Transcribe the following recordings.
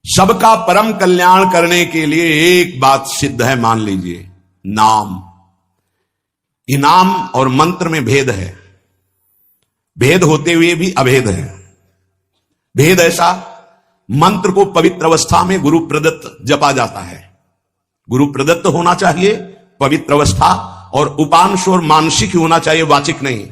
सबका परम कल्याण करने के लिए एक बात सिद्ध है, मान लीजिए, नाम। इनाम और मंत्र में भेद है, भेद होते हुए भी अभेद है। भेद ऐसा, मंत्र को पवित्र अवस्था में गुरु प्रदत्त जपा जाता है, गुरु प्रदत्त होना चाहिए पवित्र अवस्था, और उपांश और मानसिक होना चाहिए, वाचिक नहीं।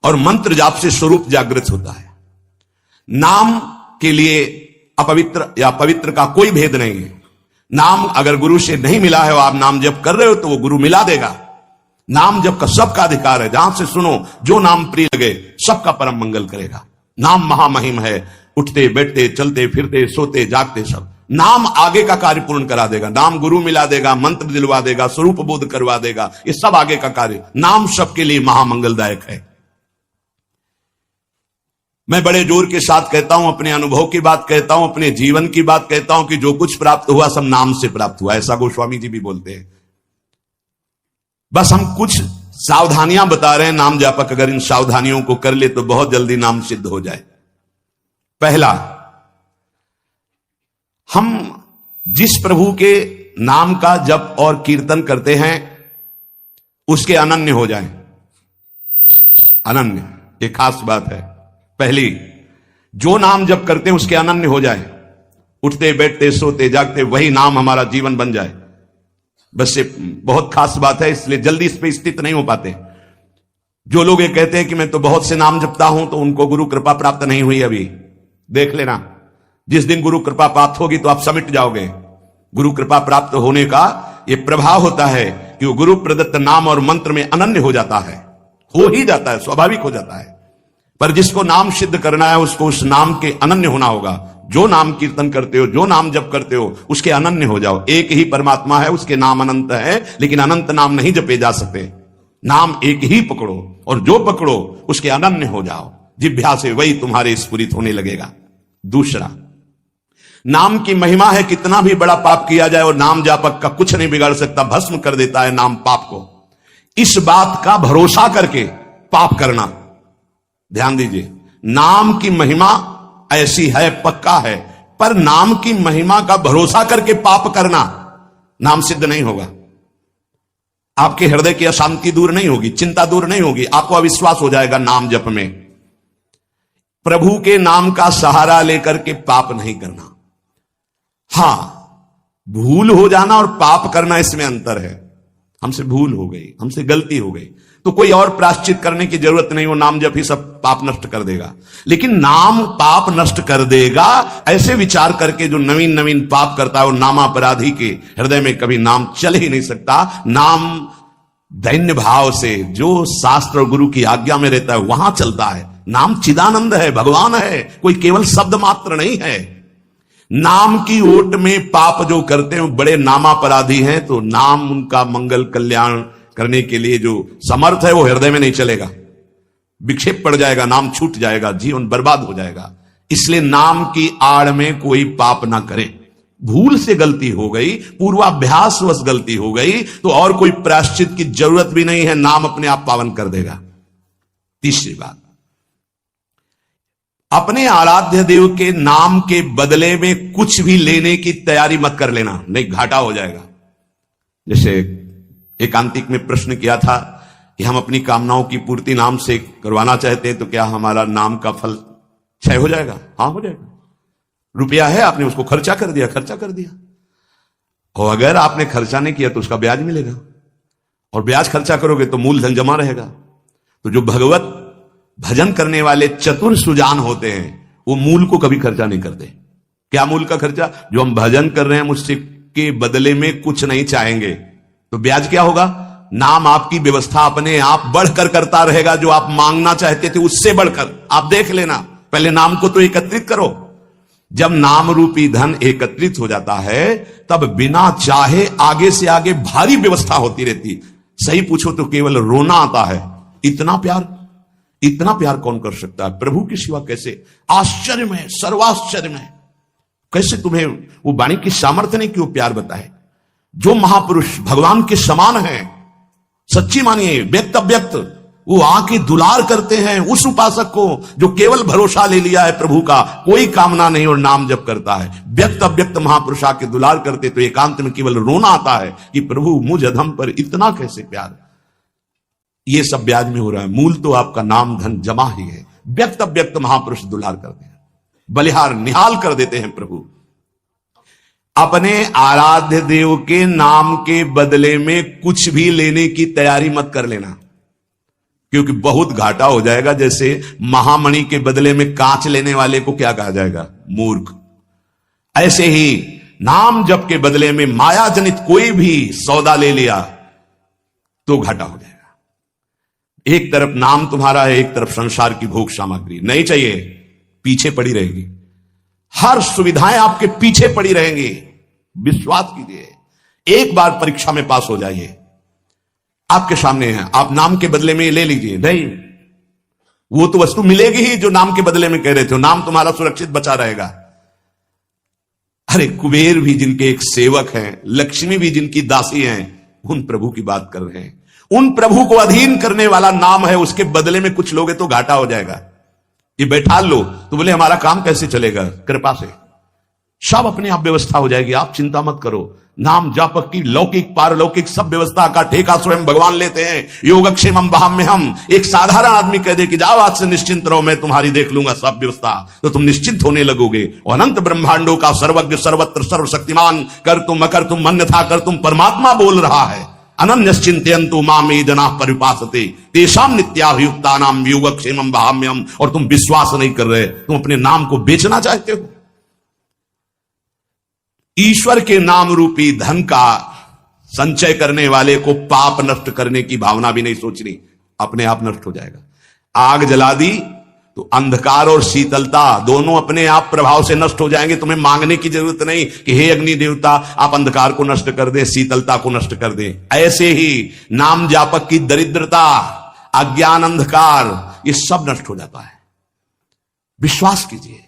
और मंत्र जाप से स्वरूप जागृत होता है। नाम के लिए अपवित्र या पवित्र का कोई भेद नहीं है। नाम अगर गुरु से नहीं मिला है और आप नाम जप कर रहे हो तो वो गुरु मिला देगा। नाम जप का सबका अधिकार है, जहां से सुनो जो नाम प्रिय लगे सबका परम मंगल करेगा। नाम महामहिम है, उठते बैठते चलते फिरते सोते जागते सब। नाम आगे का कार्य पूर्ण करा देगा। नाम गुरु मिला देगा, मंत्र दिलवा देगा, स्वरूप बोध करवा देगा, ये सब आगे का कार्य। नाम सबके लिए महामंगलदायक है। मैं बड़े जोर के साथ कहता हूं, अपने अनुभव की बात कहता हूं, अपने जीवन की बात कहता हूं कि जो कुछ प्राप्त हुआ सब नाम से प्राप्त हुआ, ऐसा गोस्वामी जी भी बोलते हैं। बस हम कुछ सावधानियां बता रहे हैं। नाम जापक अगर इन सावधानियों को कर ले तो बहुत जल्दी नाम सिद्ध हो जाए। पहला, हम जिस प्रभु के नाम का जप और कीर्तन करते हैं उसके अनन्य हो जाएं। अनन्य एक खास बात है। पहली, जो नाम जप करते हैं उसके अनन्य हो जाए, उठते बैठते सोते जागते वही नाम हमारा जीवन बन जाए। बस ये बहुत खास बात है, इसलिए जल्दी इस पे स्थित नहीं हो पाते। जो लोग ये कहते हैं कि मैं तो बहुत से नाम जपता हूं, तो उनको गुरु कृपा प्राप्त नहीं हुई अभी। देख लेना, जिस दिन गुरु कृपा प्राप्त होगी तो आप समिट जाओगे। गुरु कृपा प्राप्त होने का यह प्रभाव होता है कि वो गुरु प्रदत्त नाम और मंत्र में अनन्य हो जाता है, हो ही जाता है, स्वाभाविक हो जाता है। पर जिसको नाम सिद्ध करना है उसको उस नाम के अनन्य होना होगा। जो नाम कीर्तन करते हो, जो नाम जप करते हो, उसके अनन्य हो जाओ। एक ही परमात्मा है, उसके नाम अनंत है, लेकिन अनंत नाम नहीं जपे जा सकते। नाम एक ही पकड़ो, और जो पकड़ो उसके अनन्य हो जाओ। जिह्वा से वही तुम्हारे स्फुरित होने लगेगा। दूसरा, नाम की महिमा है, कितना भी बड़ा पाप किया जाए और नाम जापक का कुछ नहीं बिगाड़ सकता, भस्म कर देता है नाम पाप को। इस बात का भरोसा करके पाप करना, ध्यान दीजिए, नाम की महिमा ऐसी है, पक्का है, पर नाम की महिमा का भरोसा करके पाप करना, नाम सिद्ध नहीं होगा। आपके हृदय की अशांति दूर नहीं होगी, चिंता दूर नहीं होगी, आपको अविश्वास हो जाएगा नाम जप में। प्रभु के नाम का सहारा लेकर के पाप नहीं करना। हां, भूल हो जाना और पाप करना, इसमें अंतर है। हमसे भूल हो गई, हमसे गलती हो गई, तो कोई और प्रायश्चित करने की जरूरत नहीं, वो नाम जप ही सब पाप नष्ट कर देगा। लेकिन नाम पाप नष्ट कर देगा, ऐसे विचार करके जो नवीन नवीन पाप करता है वो नामापराधी के हृदय में कभी नाम चल ही नहीं सकता। नाम दैन्य भाव से जो शास्त्र और गुरु की आज्ञा में रहता है वहां चलता है। नाम चिदानंद है, भगवान है, कोई केवल शब्द मात्र नहीं है। नाम की ओट में पाप जो करते हैं बड़े नामापराधी हैं, तो नाम उनका मंगल कल्याण करने के लिए जो समर्थ है वो हृदय में नहीं चलेगा, विक्षेप पड़ जाएगा, नाम छूट जाएगा, जीवन बर्बाद हो जाएगा। इसलिए नाम की आड़ में कोई पाप ना करे। भूल से गलती हो गई, पूर्वाभ्यासवश गलती हो गई, तो और कोई प्रायश्चित की जरूरत भी नहीं है, नाम अपने आप पावन कर देगा। तीसरी बात, अपने आराध्य देव के नाम के बदले में कुछ भी लेने की तैयारी मत कर लेना, नहीं घाटा हो जाएगा। जैसे एकांतिक में प्रश्न किया था कि हम अपनी कामनाओं की पूर्ति नाम से करवाना चाहते हैं, तो क्या हमारा नाम का फल क्षय हो जाएगा? हाँ, हो जाएगा। रुपया है, आपने उसको खर्चा कर दिया, और अगर आपने खर्चा नहीं किया तो उसका ब्याज मिलेगा, और ब्याज खर्चा करोगे तो मूलधन जमा रहेगा। तो जो भगवत भजन करने वाले चतुर सुजान होते हैं वो मूल को कभी खर्चा नहीं करते। क्या मूल का खर्चा? जो हम भजन कर रहे हैं मुझसे के बदले में कुछ नहीं चाहेंगे, तो ब्याज क्या होगा? नाम आपकी व्यवस्था अपने आप बढ़कर करता रहेगा, जो आप मांगना चाहते थे उससे बढ़कर। आप देख लेना, पहले नाम को तो एकत्रित करो। जब नाम रूपी धन एकत्रित हो जाता है तब बिना चाहे आगे से आगे भारी व्यवस्था होती रहती। सही पूछो तो केवल रोना आता है। इतना प्यार कौन कर सकता है प्रभु के सिवा? कैसे? आश्चर्य में, सर्वाश्चर्य में, कैसे तुम्हें वो वाणी की सामर्थ्य नहीं कि वो प्यार बताए। जो महापुरुष भगवान के समान है, सच्ची मानिए, व्यक्त अव्यक्त वो आके दुलार करते हैं उस उपासक को जो केवल भरोसा ले लिया है प्रभु का, कोई कामना नहीं और नाम जप करता है। व्यक्त अव्यक्त महापुरुष आके दुलार करते तो एकांत में केवल रोना आता है कि प्रभु मुझ अधम पर इतना कैसे प्यार। ये सब ब्याज में हो रहा है, मूल तो आपका नाम धन जमा ही है। व्यक्त अव्यक्त महापुरुष दुलार करते हैं, बलिहार निहाल कर देते हैं प्रभु। अपने आराध्य देव के नाम के बदले में कुछ भी लेने की तैयारी मत कर लेना, क्योंकि बहुत घाटा हो जाएगा। जैसे महामणि के बदले में कांच लेने वाले को क्या कहा जाएगा? मूर्ख। ऐसे ही नाम जप के बदले में माया जनित कोई भी सौदा ले लिया तो घाटा हो जाएगा। एक तरफ नाम तुम्हारा है, एक तरफ संसार की भोग सामग्री नहीं चाहिए, पीछे पड़ी रहेगी। हर सुविधाएं आपके पीछे पड़ी रहेंगी। विश्वास कीजिए, एक बार परीक्षा में पास हो जाइए, आपके सामने है, आप नाम के बदले में ले लीजिए। नहीं, वो तो वस्तु मिलेगी ही जो नाम के बदले में कह रहे थे। नाम तुम्हारा सुरक्षित बचा रहेगा। अरे कुबेर भी जिनके एक सेवक हैं, लक्ष्मी भी जिनकी दासी हैं, उन प्रभु की बात कर रहे हैं। उन प्रभु को अधीन करने वाला नाम है, उसके बदले में कुछ लोगे तो घाटा हो जाएगा। ये बैठा लो तो बोले हमारा काम कैसे चलेगा? कृपा से सब अपने आप व्यवस्था हो जाएगी, आप चिंता मत करो। नाम जापक की लौकिक पारलौकिक सब व्यवस्था का ठेका स्वयं भगवान लेते हैं। योगक्षेमम वहाम्यहम्। एक साधारण आदमी कह दे कि जाओ आज से निश्चिंत रहो, मैं तुम्हारी देख लूंगा सब व्यवस्था, तो तुम निश्चिंत होने लगोगे। और अनंत ब्रह्मांडों का सर्वज्ञ सर्वत्र सर्वशक्तिमान कर तुम अकर तुम अन्यथा कर तुम परमात्मा बोल रहा है। अनन्यश्चिन्तयन्तु माम ये जनाः परिपासते तेषां नित्याभियुक्तानां योगक्षेमं वहाम्यहम्। और तुम विश्वास नहीं कर रहे, तुम अपने नाम को बेचना चाहते हो। ईश्वर के नाम रूपी धन का संचय करने वाले को पाप नष्ट करने की भावना भी नहीं सोचनी, अपने आप नष्ट हो जाएगा। आग जला दी तो अंधकार और शीतलता दोनों अपने आप प्रभाव से नष्ट हो जाएंगे। तुम्हें मांगने की जरूरत नहीं कि हे अग्नि देवता आप अंधकार को नष्ट कर दे, शीतलता को नष्ट कर दे। ऐसे ही नाम जापक की दरिद्रता, अज्ञान, अंधकार, ये सब नष्ट हो जाता है। विश्वास कीजिए,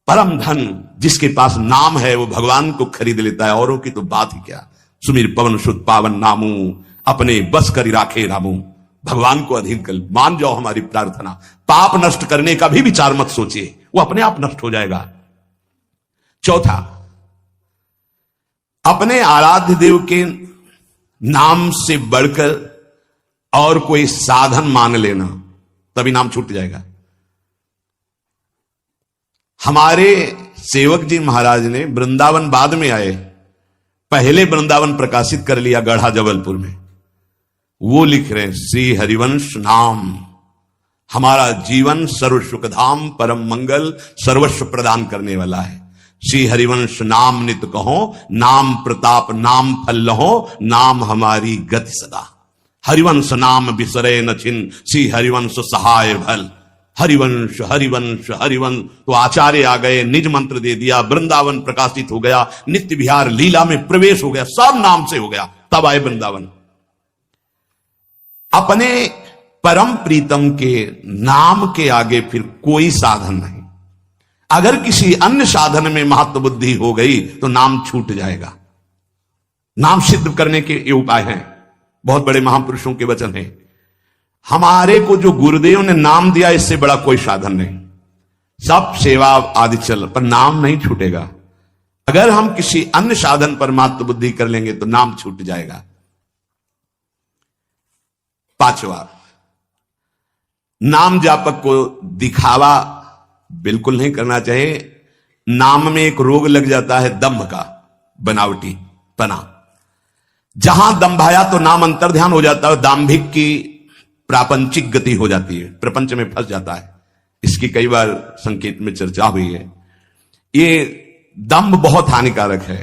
परम धन जिसके पास नाम है वो भगवान को खरीद लेता है, औरों की तो बात ही क्या। सुमिर पवन सुत पावन नामू अपने बस करी राखे रामू। भगवान को अधीन कर मान जाओ हमारी प्रार्थना। पाप नष्ट करने का भी विचार मत सोचिए, वो अपने आप नष्ट हो जाएगा। चौथा, अपने आराध्य देव के नाम से बढ़कर और कोई साधन मान लेना, तभी नाम छूट जाएगा। हमारे सेवक जी महाराज ने वृंदावन बाद में आए, पहले वृंदावन प्रकाशित कर लिया गढ़ा जबलपुर में। वो लिख रहे हैं श्री हरिवंश नाम हमारा जीवन सर्व सुखधाम परम मंगल सर्वस्व प्रदान करने वाला है। श्री हरिवंश नाम नित कहो, नाम प्रताप नाम फल लहो, नाम हमारी गति सदा। हरिवंश नाम बिसरे न छिन, श्री हरिवंश सहाय भल। हरिवंश हरिवंश हरिवंश। तो आचार्य आ गए, निज मंत्र दे दिया, वृंदावन प्रकाशित हो गया, नित्य विहार लीला में प्रवेश हो गया, सब नाम से हो गया। तब आए वृंदावन। अपने परम प्रीतम के नाम के आगे फिर कोई साधन नहीं। अगर किसी अन्य साधन में महत्व बुद्धि हो गई तो नाम छूट जाएगा। नाम सिद्ध करने के ये उपाय हैं, बहुत बड़े महापुरुषों के वचन हैं। हमारे को जो गुरुदेव ने नाम दिया, इससे बड़ा कोई साधन नहीं। सब सेवा आदि चल, पर नाम नहीं छूटेगा। अगर हम किसी अन्य साधन पर मात्र बुद्धि कर लेंगे तो नाम छूट जाएगा। पांचवा, नाम जापक को दिखावा बिल्कुल नहीं करना चाहिए। नाम में एक रोग लग जाता है दंभ का, बनावटी पना। जहां दंभाया तो नाम अंतर ध्यान हो जाता है, दाम्भिक की प्रापंचिक गति हो जाती है, प्रपंच में फंस जाता है। इसकी कई बार संकेत में चर्चा हुई है। ये दंभ बहुत हानिकारक है।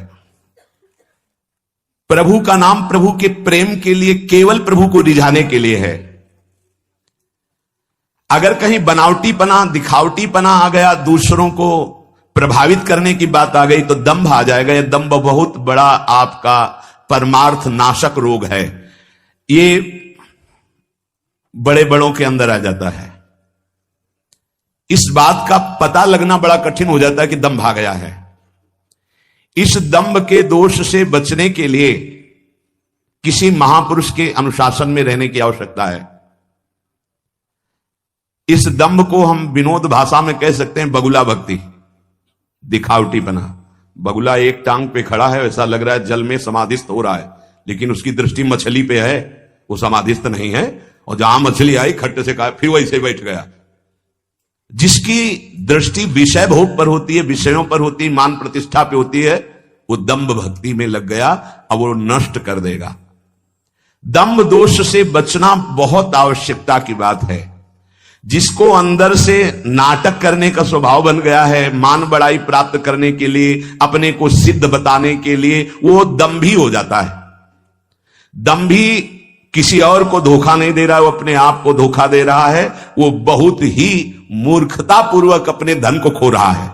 प्रभु का नाम प्रभु के प्रेम के लिए, केवल प्रभु को रिझाने के लिए है। अगर कहीं बनावटीपना दिखावटीपना आ गया, दूसरों को प्रभावित करने की बात आ गई तो दंभ आ जाएगा। यह दंभ बहुत बड़ा आपका परमार्थ नाशक रोग है। ये बड़े बड़ों के अंदर आ जाता है। इस बात का पता लगना बड़ा कठिन हो जाता है कि दंभ आ गया है। इस दंभ के दोष से बचने के लिए किसी महापुरुष के अनुशासन में रहने की आवश्यकता है। इस दंभ को हम विनोद भाषा में कह सकते हैं बगुला भक्ति, दिखावटीपना। बगुला एक टांग पे खड़ा है, ऐसा लग रहा है जल में समाधिस्थ हो रहा है, लेकिन उसकी दृष्टि मछली पे है, वो समाधिस्थ नहीं है। और जहां मछली आई खट्टे से कहा, फिर वैसे बैठ गया। जिसकी दृष्टि विषय भोग पर होती है, विषयों पर होती है, मान प्रतिष्ठा पे होती है, वो दंभ भक्ति में लग गया, अब वो नष्ट कर देगा। दंभ दोष से बचना बहुत आवश्यकता की बात है। जिसको अंदर से नाटक करने का स्वभाव बन गया है, मान बड़ाई प्राप्त करने के लिए, अपने को सिद्ध बताने के लिए, वो दंभी हो जाता है। दंभी किसी और को धोखा नहीं दे रहा है, वो अपने आप को धोखा दे रहा है। वो बहुत ही मूर्खतापूर्वक अपने धन को खो रहा है।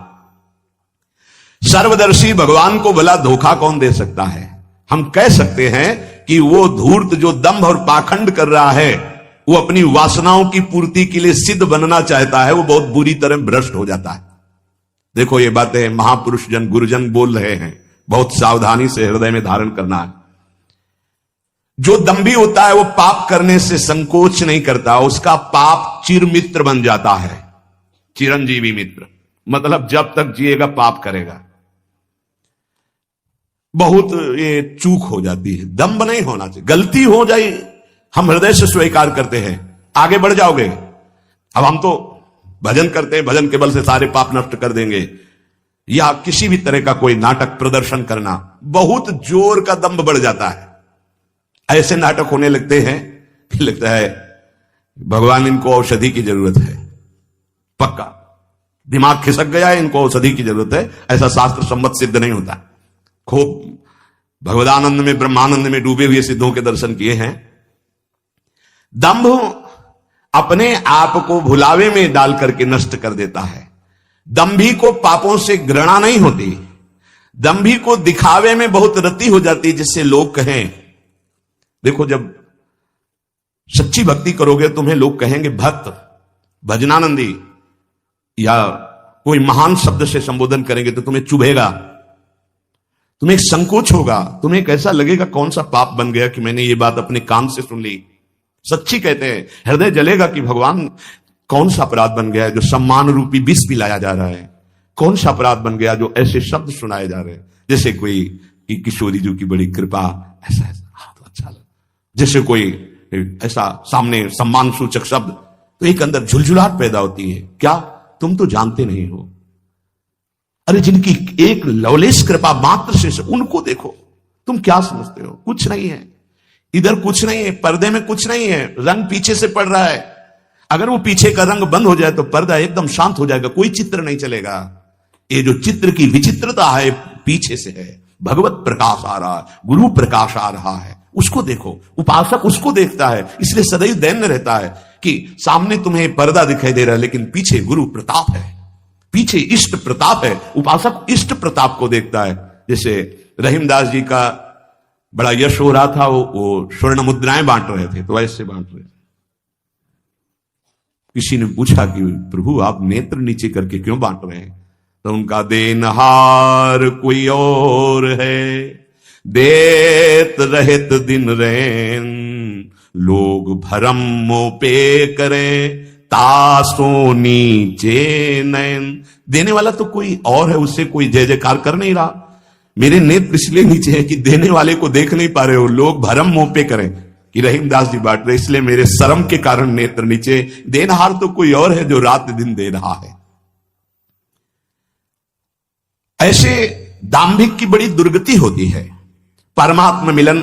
सर्वदर्शी भगवान को भला धोखा कौन दे सकता है? हम कह सकते हैं कि वो धूर्त जो दंभ और पाखंड कर रहा है, वो अपनी वासनाओं की पूर्ति के लिए सिद्ध बनना चाहता है, वो बहुत बुरी तरह भ्रष्ट हो जाता है। देखो ये बातें महापुरुष जन गुरुजन बोल रहे हैं, बहुत सावधानी से हृदय में धारण करना है। जो दंभी होता है वो पाप करने से संकोच नहीं करता, उसका पाप चिर मित्र बन जाता है, चिरंजीवी मित्र। मतलब जब तक जिएगा पाप करेगा। बहुत ये चूक हो जाती है, दंभ नहीं होना चाहिए। गलती हो जाए हम हृदय से स्वीकार करते हैं, आगे बढ़ जाओगे। अब हम तो भजन करते हैं, भजन के बल से सारे पाप नष्ट कर देंगे, या किसी भी तरह का कोई नाटक प्रदर्शन करना, बहुत जोर का दंभ बढ़ जाता है। ऐसे नाटक होने लगते हैं कि लगता है भगवान इनको औषधि की जरूरत है, पक्का दिमाग खिसक गया है, इनको औषधि की जरूरत है। ऐसा शास्त्र सम्मत सिद्ध नहीं होता। खूब भगवदानंद में ब्रह्मानंद में डूबे हुए सिद्धों के दर्शन किए हैं। दंभ अपने आप को भुलावे में डाल करके नष्ट कर देता है। दंभी को पापों से घृणा नहीं होती, दंभी को दिखावे में बहुत रति हो जाती, जिससे लोग कहें, देखो जब सच्ची भक्ति करोगे तुम्हें लोग कहेंगे भक्त, भजनानंदी, या कोई महान शब्द से संबोधन करेंगे तो तुम्हें चुभेगा, तुम्हें एक संकोच होगा, तुम्हें कैसा लगेगा कौन सा पाप बन गया कि मैंने ये बात अपने कान से सुन ली। सच्ची कहते हैं, हृदय जलेगा कि भगवान कौन सा अपराध बन गया है जो सम्मान रूपी विष पिलाया जा रहा है, कौन सा अपराध बन गया जो ऐसे शब्द सुनाए जा रहे हैं, जैसे कोई किशोरी जी की बड़ी कृपा, ऐसा ऐसा तो अच्छा लगा, जैसे कोई ऐसा सामने सम्मान सूचक शब्द, तो एक अंदर झुलझुलाहट पैदा होती है। क्या तुम तो जानते नहीं हो? अरे जिनकी एक लवलेश कृपा मात्र से उनको देखो, तुम क्या समझते हो? कुछ नहीं है, इधर कुछ नहीं है, पर्दे में कुछ नहीं है, रंग पीछे से पड़ रहा है। अगर वो पीछे का रंग बंद हो जाए तो पर्दा एकदम शांत हो जाएगा, कोई चित्र नहीं चलेगा। ये जो चित्र की विचित्रता है पीछे से है, भगवत प्रकाश आ रहा है, गुरु प्रकाश आ रहा है, उसको देखो। उपासक उसको देखता है, इसलिए सदैव दैन्य रहता है कि सामने तुम्हें पर्दा दिखाई दे रहा है लेकिन पीछे गुरु प्रताप है, पीछे इष्ट प्रताप है। उपासक इष्ट प्रताप को देखता है। जैसे रहीमदास जी का बड़ा यश हो रहा था, वो स्वर्ण मुद्राएं बांट रहे थे, तो ऐसे बांट रहे थे। किसी ने पूछा कि प्रभु आप नेत्र नीचे करके क्यों बांट रहे हैं? तो उनका देनहार कोई और है, देत रहत दिन रैन, लोग भरम मोह पे करें, तासो नीचे नैन। देने वाला तो कोई और है, उससे कोई जय जयकार कर नहीं रहा। मेरे नेत्र इसलिए नीचे है कि देने वाले को देख नहीं पा रहे हो, लोग भरम मोह पे करें कि रहीमदास जी बांट रहे, इसलिए मेरे शर्म के कारण नेत्र नीचे। देनहार तो कोई और है जो रात दिन दे रहा है। ऐसे दाम्भिक की बड़ी दुर्गति होती है। परमात्मा मिलन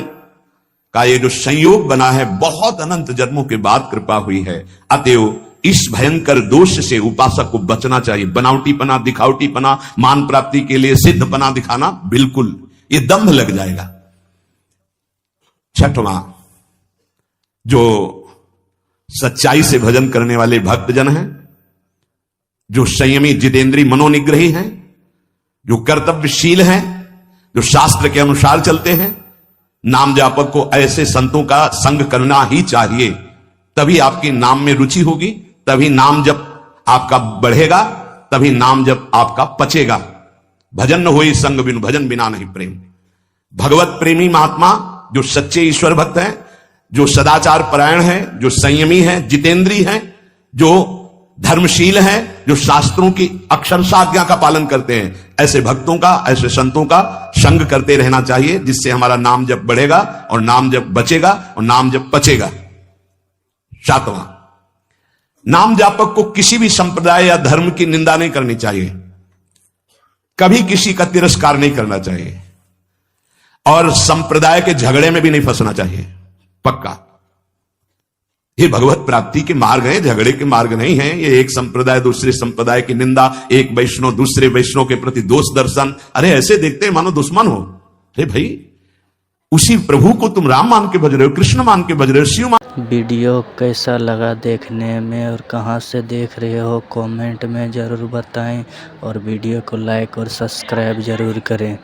का ये जो संयोग बना है, बहुत अनंत जन्मों के बाद कृपा हुई है। अतएव इस भयंकर दोष से उपासक को बचना चाहिए। बनावटीपना, दिखावटीपना, मान प्राप्ति के लिए सिद्धपना दिखाना, बिल्कुल ये दंभ लग जाएगा। छठवां, जो सच्चाई से भजन करने वाले भक्तजन हैं, जो संयमी जितेंद्री मनोनिग्रही हैं, जो कर्तव्यशील हैं, जो शास्त्र के अनुसार चलते हैं, नाम जापक को ऐसे संतों का संग करना ही चाहिए। तभी आपकी नाम में रुचि होगी, तभी नाम जप आपका बढ़ेगा, तभी नाम जप आपका पचेगा। भजन न होई संग बिनु, भजन बिना नहीं प्रेम। भगवत प्रेमी महात्मा जो सच्चे ईश्वर भक्त हैं, जो सदाचार परायण हैं, जो संयमी हैं, जितेंद्री हैं, जो धर्मशील हैं, जो शास्त्रों की अक्षरशः आज्ञा का पालन करते हैं, ऐसे भक्तों का, ऐसे संतों का संग करते रहना चाहिए, जिससे हमारा नाम जप बढ़ेगा और नाम जप बचेगा और नाम जप पचेगा। 7वां, नाम जापक को किसी भी संप्रदाय या धर्म की निंदा नहीं करनी चाहिए, कभी किसी का तिरस्कार नहीं करना चाहिए और संप्रदाय के झगड़े में भी नहीं फंसना चाहिए। पक्का ये भगवत प्राप्ति के मार्ग है, झगड़े के मार्ग नहीं है। ये एक संप्रदाय दूसरे संप्रदाय की निंदा, एक वैष्णव दूसरे वैष्णव के प्रति दोष दर्शन, अरे ऐसे देखते हैं मानो दुश्मन हो। अरे भाई, उसी प्रभु को तुम राम मान के भज रहे हो, कृष्ण मान के भज रहे हो, शिव मान। वीडियो कैसा लगा देखने में और कहां से देख रहे हो कमेंट में ज़रूर बताएं और वीडियो को लाइक और सब्सक्राइब ज़रूर करें।